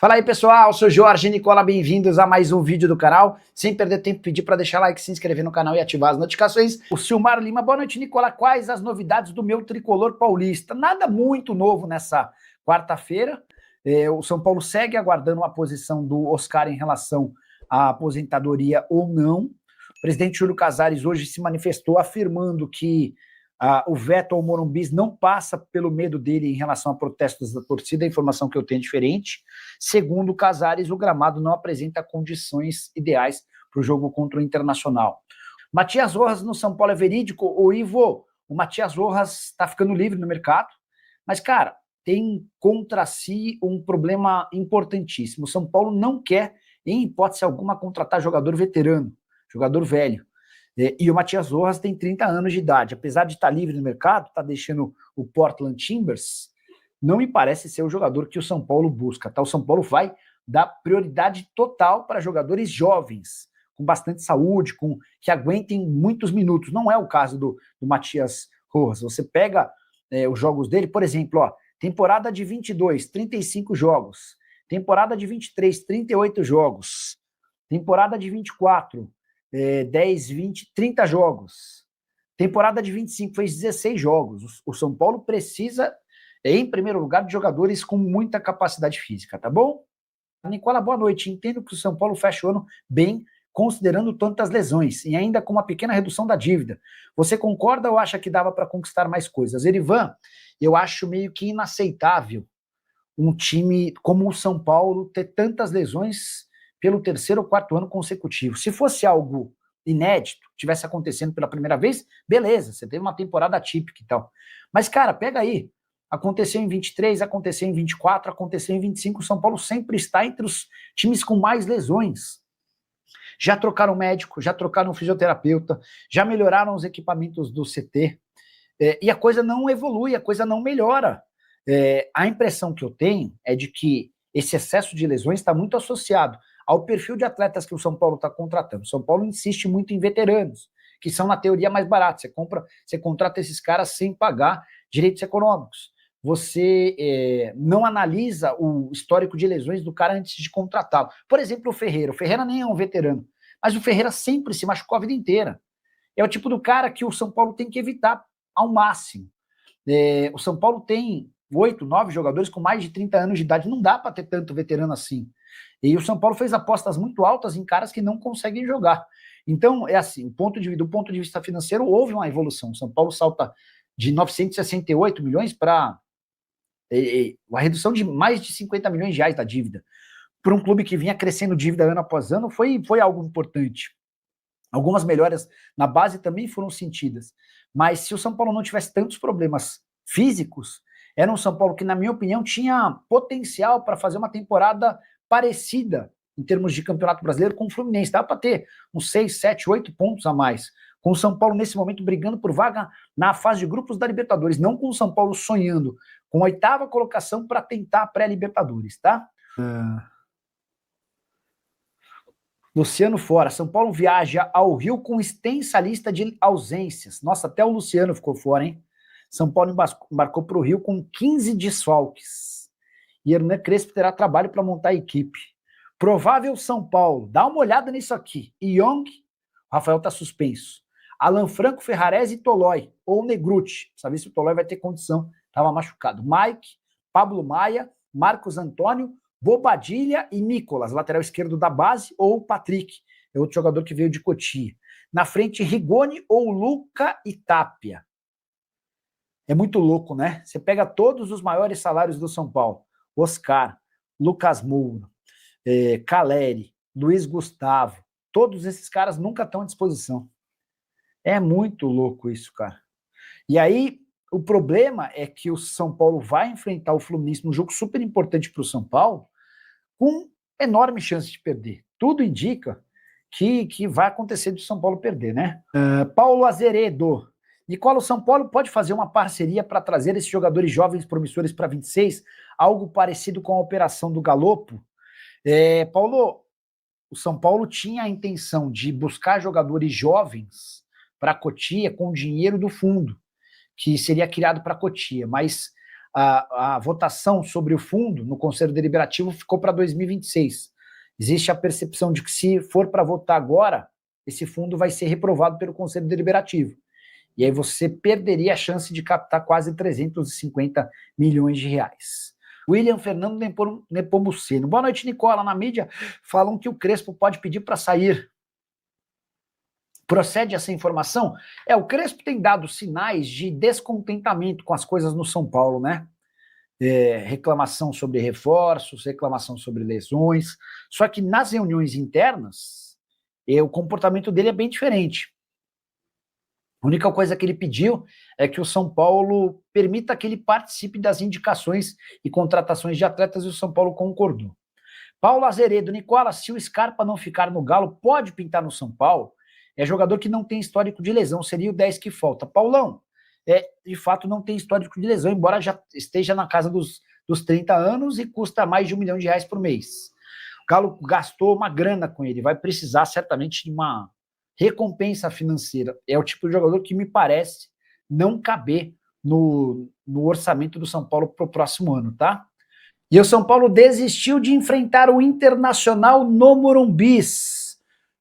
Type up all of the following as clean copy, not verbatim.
Fala aí, pessoal, sou Jorge Nicola, bem-vindos a mais um vídeo do canal. Sem perder tempo, pedir para deixar like, se inscrever no canal e ativar as notificações. O Silmar Lima, boa noite, Nicola. Quais as novidades do meu tricolor paulista? Nada muito novo nessa quarta-feira. O São Paulo segue aguardando a posição do Oscar em relação à aposentadoria ou não. O presidente Júlio Casares hoje se manifestou afirmando que o veto ao Morumbi não passa pelo medo dele em relação a protestos da torcida, a informação que eu tenho é diferente. Segundo o Casares, o gramado não apresenta condições ideais para o jogo contra o Internacional. Matias Rojas no São Paulo é verídico? Ô Ivo, o Matias Rojas está ficando livre no mercado, mas, cara, tem contra si um problema importantíssimo. O São Paulo não quer, em hipótese alguma, contratar jogador veterano, jogador velho. E o Matias Rojas tem 30 anos de idade. Apesar de estar livre no mercado, está deixando o Portland Timbers, não me parece ser o jogador que o São Paulo busca. Tá? O São Paulo vai dar prioridade total para jogadores jovens, com bastante saúde, que aguentem muitos minutos. Não é o caso do Matias Rojas. Você pega os jogos dele, por exemplo, temporada de 22, 35 jogos. Temporada de 23, 38 jogos. Temporada de 24, 10, 20, 30 jogos. Temporada de 25 fez 16 jogos. O São Paulo precisa, em primeiro lugar, de jogadores com muita capacidade física, tá bom? Nicola, boa noite. Entendo que o São Paulo fecha o ano bem, considerando tantas lesões, e ainda com uma pequena redução da dívida. Você concorda ou acha que dava para conquistar mais coisas? Erivan, eu acho meio que inaceitável um time como o São Paulo ter tantas lesões pelo terceiro ou quarto ano consecutivo. Se fosse algo inédito, tivesse acontecendo pela primeira vez, beleza, você teve uma temporada atípica e tal. Mas, cara, pega aí, aconteceu em 23, aconteceu em 24, aconteceu em 25, o São Paulo sempre está entre os times com mais lesões. Já trocaram médico, já trocaram fisioterapeuta, já melhoraram os equipamentos do CT, e a coisa não evolui, a coisa não melhora. A impressão que eu tenho é de que esse excesso de lesões está muito associado ao perfil de atletas que o São Paulo está contratando. O São Paulo insiste muito em veteranos, que são, na teoria, mais baratos. Você contrata esses caras sem pagar direitos econômicos. Você não analisa o histórico de lesões do cara antes de contratá-lo. Por exemplo, o Ferreira. O Ferreira nem é um veterano, mas o Ferreira sempre se machucou a vida inteira. É o tipo do cara que o São Paulo tem que evitar ao máximo. O São Paulo tem 8, 9 jogadores com mais de 30 anos de idade. Não dá para ter tanto veterano assim. E o São Paulo fez apostas muito altas em caras que não conseguem jogar. Então, é assim, do ponto de vista financeiro, houve uma evolução. O São Paulo salta de 968 milhões para uma redução de mais de 50 milhões de reais da dívida. Para um clube que vinha crescendo dívida ano após ano, foi algo importante. Algumas melhoras na base também foram sentidas. Mas se o São Paulo não tivesse tantos problemas físicos, era um São Paulo que, na minha opinião, tinha potencial para fazer uma temporada parecida em termos de Campeonato Brasileiro com o Fluminense. Dava para ter uns 6, 7, 8 pontos a mais. Com o São Paulo, nesse momento, brigando por vaga na fase de grupos da Libertadores. Não com o São Paulo sonhando com a 8ª colocação para tentar a pré-Libertadores, tá? Luciano fora. São Paulo viaja ao Rio com extensa lista de ausências. Nossa, até o Luciano ficou fora, hein? São Paulo embarcou para o Rio com 15 desfalques. E Hernan Crespo terá trabalho para montar a equipe. Provável São Paulo. Dá uma olhada nisso aqui. Young, Rafael está suspenso. Alan Franco, Ferrarese e Tolói. Ou Negruti. Saber se o Tolói vai ter condição. Estava machucado. Mike, Pablo Maia, Marcos Antônio, Bobadilha e Nicolas, lateral esquerdo da base, ou Patrick, é outro jogador que veio de Cotia. Na frente, Rigoni ou Luca e Tapia. É muito louco, né? Você pega todos os maiores salários do São Paulo. Oscar, Lucas Moura, Caleri, Luiz Gustavo. Todos esses caras nunca estão à disposição. É muito louco isso, cara. E aí, o problema é que o São Paulo vai enfrentar o Fluminense num jogo super importante para o São Paulo, com enorme chance de perder. Tudo indica que vai acontecer de São Paulo perder, né? Paulo Azeredo. Nicola, o São Paulo pode fazer uma parceria para trazer esses jogadores jovens promissores para 26, algo parecido com a operação do Galopo? Paulo, o São Paulo tinha a intenção de buscar jogadores jovens para Cotia com dinheiro do fundo, que seria criado para Cotia, mas a votação sobre o fundo no Conselho Deliberativo ficou para 2026. Existe a percepção de que se for para votar agora, esse fundo vai ser reprovado pelo Conselho Deliberativo. E aí você perderia a chance de captar quase 350 milhões de reais. William Fernando Nepomuceno. Boa noite, Nicola. Na mídia falam que o Crespo pode pedir para sair. Procede essa informação? O Crespo tem dado sinais de descontentamento com as coisas no São Paulo, né? Reclamação sobre reforços, reclamação sobre lesões. Só que nas reuniões internas, o comportamento dele é bem diferente. A única coisa que ele pediu é que o São Paulo permita que ele participe das indicações e contratações de atletas, e o São Paulo concordou. Paulo Azeredo. Nicola, se o Scarpa não ficar no Galo, pode pintar no São Paulo? É jogador que não tem histórico de lesão, seria o 10 que falta. Paulão, de fato não tem histórico de lesão, embora já esteja na casa dos 30 anos e custa mais de R$1 milhão por mês. O Galo gastou uma grana com ele, vai precisar certamente de uma recompensa financeira. É o tipo de jogador que me parece não caber no orçamento do São Paulo para o próximo ano, tá? E o São Paulo desistiu de enfrentar o Internacional no Morumbi.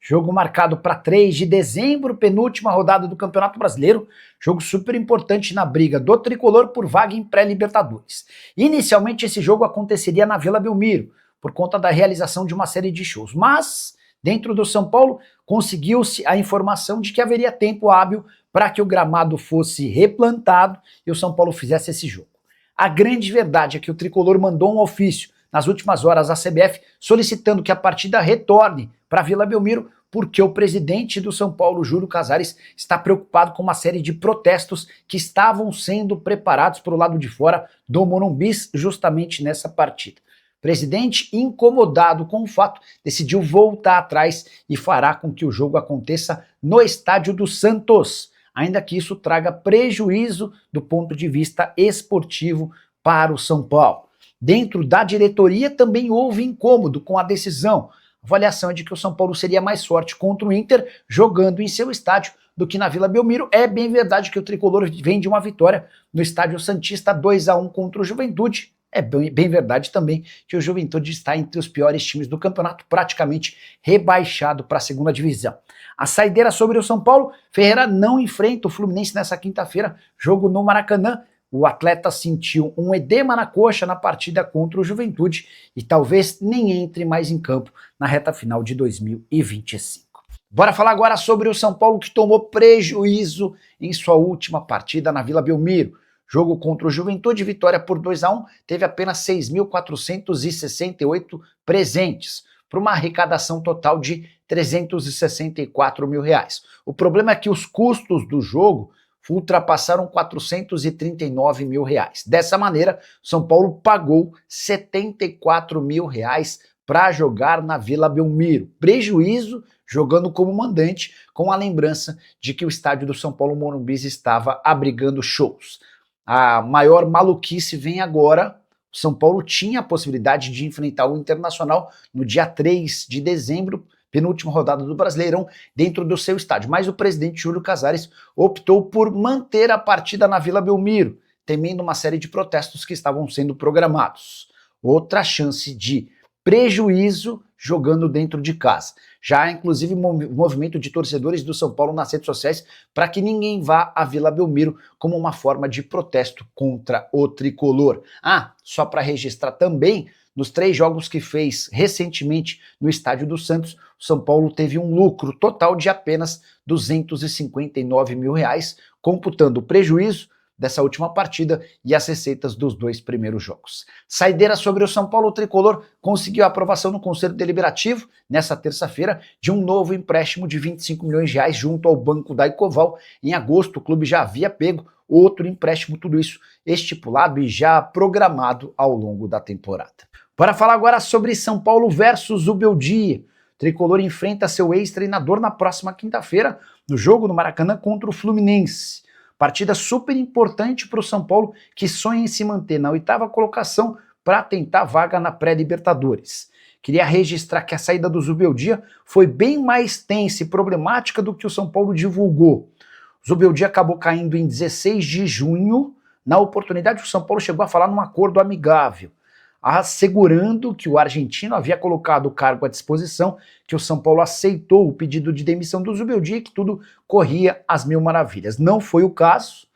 Jogo marcado para 3 de dezembro, penúltima rodada do Campeonato Brasileiro. Jogo super importante na briga do Tricolor por vaga em pré-Libertadores. Inicialmente esse jogo aconteceria na Vila Belmiro, por conta da realização de uma série de shows. Mas, dentro do São Paulo, conseguiu-se a informação de que haveria tempo hábil para que o gramado fosse replantado e o São Paulo fizesse esse jogo. A grande verdade é que o Tricolor mandou um ofício nas últimas horas à CBF solicitando que a partida retorne para a Vila Belmiro, porque o presidente do São Paulo, Júlio Casares, está preocupado com uma série de protestos que estavam sendo preparados para o lado de fora do Morumbi justamente nessa partida. O presidente, incomodado com o fato, decidiu voltar atrás e fará com que o jogo aconteça no estádio do Santos, ainda que isso traga prejuízo do ponto de vista esportivo para o São Paulo. Dentro da diretoria também houve incômodo com a decisão. A avaliação é de que o São Paulo seria mais forte contra o Inter jogando em seu estádio do que na Vila Belmiro. É bem verdade que o Tricolor vem de uma vitória no estádio Santista 2-1 contra o Juventude. É bem verdade também que o Juventude está entre os piores times do campeonato, praticamente rebaixado para a segunda divisão. A saideira sobre o São Paulo: Ferreira não enfrenta o Fluminense nessa quinta-feira, jogo no Maracanã. O atleta sentiu um edema na coxa na partida contra o Juventude e talvez nem entre mais em campo na reta final de 2025. Bora falar agora sobre o São Paulo, que tomou prejuízo em sua última partida na Vila Belmiro. Jogo contra o Juventude, vitória por 2-1, teve apenas 6.468 presentes, para uma arrecadação total de R$364 mil. O problema é que os custos do jogo ultrapassaram R$439 mil. Dessa maneira, São Paulo pagou R$74 mil para jogar na Vila Belmiro. Prejuízo jogando como mandante, com a lembrança de que o estádio do São Paulo Morumbi estava abrigando shows. A maior maluquice vem agora. O São Paulo tinha a possibilidade de enfrentar o Internacional no dia 3 de dezembro, penúltima rodada do Brasileirão, dentro do seu estádio. Mas o presidente Júlio Casares optou por manter a partida na Vila Belmiro, temendo uma série de protestos que estavam sendo programados. Outra chance de prejuízo jogando dentro de casa. Já há, inclusive, movimento de torcedores do São Paulo nas redes sociais para que ninguém vá à Vila Belmiro como uma forma de protesto contra o tricolor. Só para registrar também, nos 3 jogos que fez recentemente no estádio do Santos, o São Paulo teve um lucro total de apenas R$259 mil, computando o prejuízo dessa última partida e as receitas dos 2 primeiros jogos. Saideira sobre o São Paulo: o Tricolor conseguiu a aprovação no Conselho Deliberativo, nessa terça-feira, de um novo empréstimo de R$25 milhões junto ao Banco da Ecoval. Em agosto, o clube já havia pego outro empréstimo, tudo isso estipulado e já programado ao longo da temporada. Bora falar agora sobre São Paulo versus o Beldia. O Tricolor enfrenta seu ex-treinador na próxima quinta-feira, no jogo no Maracanã contra o Fluminense. Partida super importante para o São Paulo, que sonha em se manter na 8ª colocação para tentar vaga na pré-Libertadores. Queria registrar que a saída do Zubeldia foi bem mais tensa e problemática do que o São Paulo divulgou. O Zubeldia acabou caindo em 16 de junho Na oportunidade, o São Paulo chegou a falar num acordo amigável, assegurando que o argentino havia colocado o cargo à disposição, que o São Paulo aceitou o pedido de demissão do Zubeldia e que tudo corria às mil maravilhas. Não foi o caso,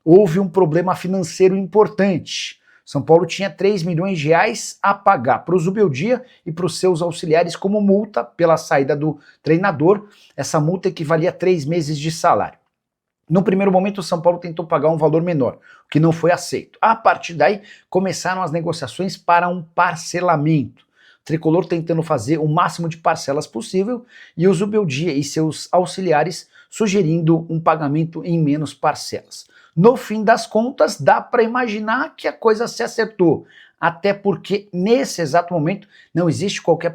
houve um problema financeiro importante. São Paulo tinha 3 milhões de reais a pagar para o Zubeldia e para os seus auxiliares como multa pela saída do treinador. Essa multa equivalia a 3 meses de salário. No primeiro momento, o São Paulo tentou pagar um valor menor, o que não foi aceito. A partir daí, começaram as negociações para um parcelamento. O Tricolor tentando fazer o máximo de parcelas possível e o Zubeldia e seus auxiliares sugerindo um pagamento em menos parcelas. No fim das contas, dá para imaginar que a coisa se acertou, até porque nesse exato momento não existe qualquer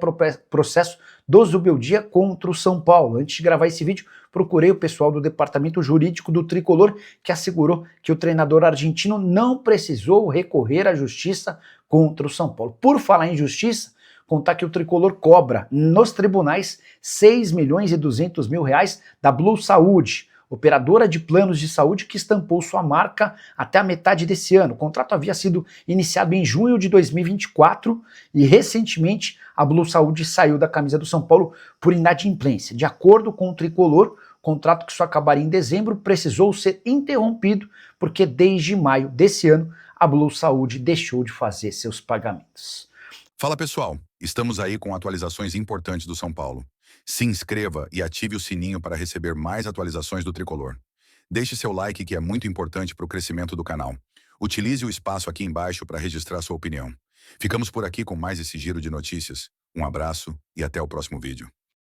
processo do Zubeldia contra o São Paulo. Antes de gravar esse vídeo, procurei o pessoal do departamento jurídico do Tricolor, que assegurou que o treinador argentino não precisou recorrer à justiça contra o São Paulo. Por falar em justiça, contar que o Tricolor cobra nos tribunais 6 milhões e 200 mil reais da Blue Saúde, operadora de planos de saúde que estampou sua marca até a metade desse ano. O contrato havia sido iniciado em junho de 2024 e recentemente a Blue Saúde saiu da camisa do São Paulo por inadimplência. De acordo com o Tricolor, o contrato que só acabaria em dezembro precisou ser interrompido porque desde maio desse ano a Blue Saúde deixou de fazer seus pagamentos. Fala pessoal, estamos aí com atualizações importantes do São Paulo. Se inscreva e ative o sininho para receber mais atualizações do Tricolor. Deixe seu like que é muito importante para o crescimento do canal. Utilize o espaço aqui embaixo para registrar sua opinião. Ficamos por aqui com mais esse giro de notícias. Um abraço e até o próximo vídeo.